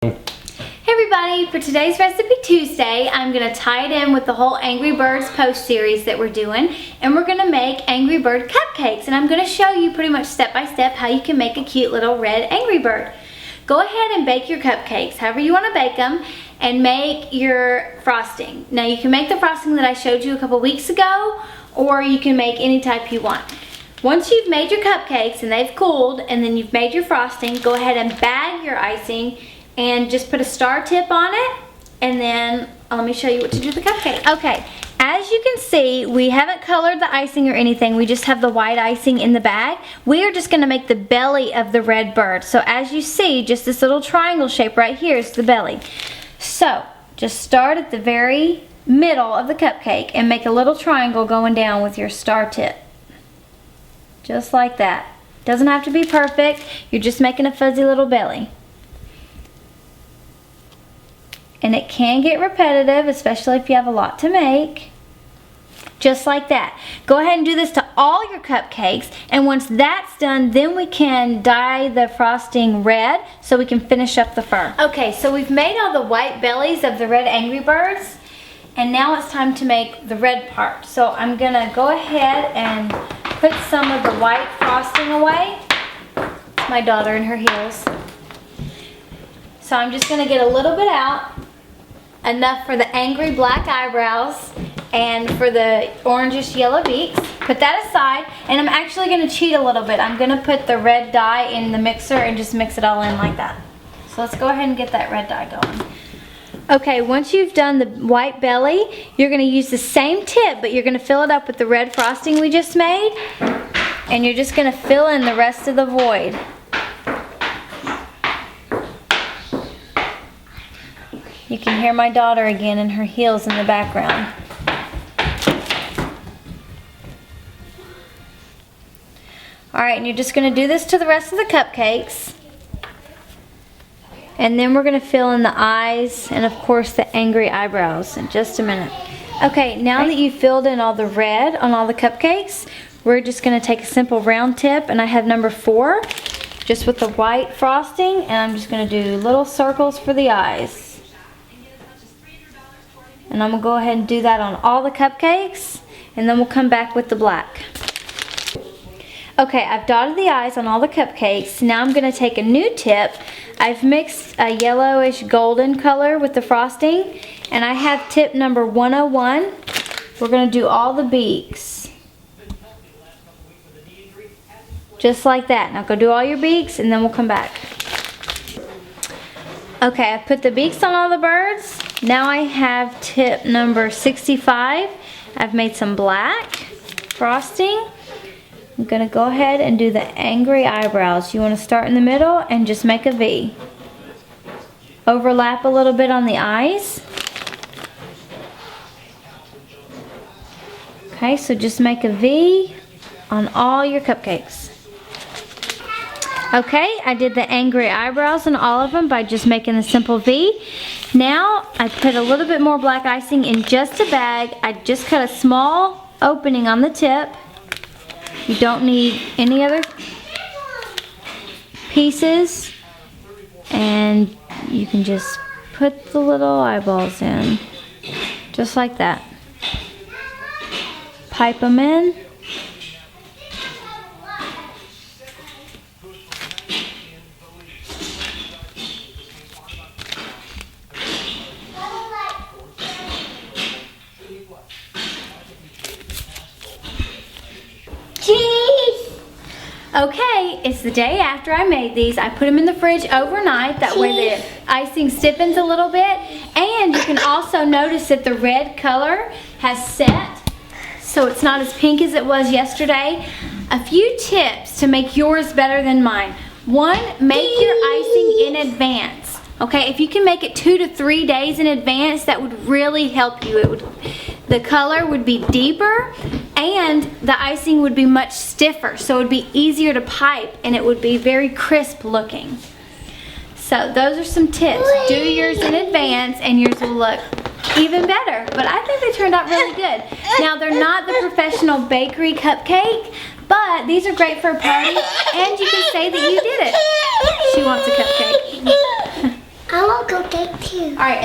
Hey everybody, for today's Recipe Tuesday, I'm going to tie it in with the whole Angry Birds post series that we're doing, and we're going to make Angry Bird cupcakes, and I'm going to show you pretty much step by step how you can make a cute little red Angry Bird. Go ahead and bake your cupcakes, however you want to bake them, and make your frosting. Now you can make the frosting that I showed you a couple weeks ago, or you can make any type you want. Once you've made your cupcakes and they've cooled, and then you've made your frosting, go ahead and bag your icing and just put a star tip on it, and then let me show you what to do with the cupcake. Okay, as you can see, we haven't colored the icing or anything. We just have the white icing in the bag. We are just gonna make the belly of the red bird. So as you see, just this little triangle shape right here is the belly. So just start at the very middle of the cupcake and make a little triangle going down with your star tip. Just like that. Doesn't have to be perfect. You're just making a fuzzy little belly. And it can get repetitive, especially if you have a lot to make. Just like that. Go ahead and do this to all your cupcakes, and once that's done, then we can dye the frosting red so we can finish up the fur. Okay, so we've made all the white bellies of the red Angry Birds, and now it's time to make the red part. So I'm gonna go ahead and put some of the white frosting away. My daughter in her heels. So I'm just gonna get a little bit out. Enough for the angry black eyebrows and for the orangish yellow beaks. Put that aside, and I'm actually gonna cheat a little bit. I'm gonna put the red dye in the mixer and just mix it all in like that. So let's go ahead and get that red dye going. Okay, once you've done the white belly, you're gonna use the same tip, but you're gonna fill it up with the red frosting we just made, and you're just gonna fill in the rest of the void. You can hear my daughter again in her heels in the background. Alright, and you're just going to do this to the rest of the cupcakes. And then we're going to fill in the eyes and of course the angry eyebrows in just a minute. Okay, now that you've filled in all the red on all the cupcakes, we're just going to take a simple round tip, and I have number 4, just with the white frosting, and I'm just going to do little circles for the eyes. And I'm going to go ahead and do that on all the cupcakes, and then we'll come back with the black. Okay, I've dotted the eyes on all the cupcakes. Now I'm going to take a new tip. I've mixed a yellowish golden color with the frosting, and I have tip number 101. We're going to do all the beaks. Just like that. Now go do all your beaks, and then we'll come back. Okay, I've put the beaks on all the birds. Now I have tip number 65. I've made some black frosting. I'm gonna go ahead and do the angry eyebrows. You wanna start in the middle and just make a V. Overlap a little bit on the eyes. Okay, so just make a V on all your cupcakes. Okay, I did the angry eyebrows on all of them by just making a simple V. Now, I put a little bit more black icing in just a bag. I just cut a small opening on the tip. You don't need any other pieces. And you can just put the little eyeballs in. Just like that. Pipe them in. Okay, it's the day after I made these. I put them in the fridge overnight. That way the icing stiffens a little bit. And you can also notice that the red color has set, so it's not as pink as it was yesterday. A few tips to make yours better than mine. 1, make your icing in advance. Okay, if you can make it 2 to 3 days in advance, that would really help you. The color would be deeper, and the icing would be much stiffer, so it would be easier to pipe, and it would be very crisp looking. So those are some tips. Do yours in advance, and yours will look even better. But I think they turned out really good. Now, they're not the professional bakery cupcake, but these are great for a party, and you can say that you did it. She wants a cupcake. I want cupcake too. All right. And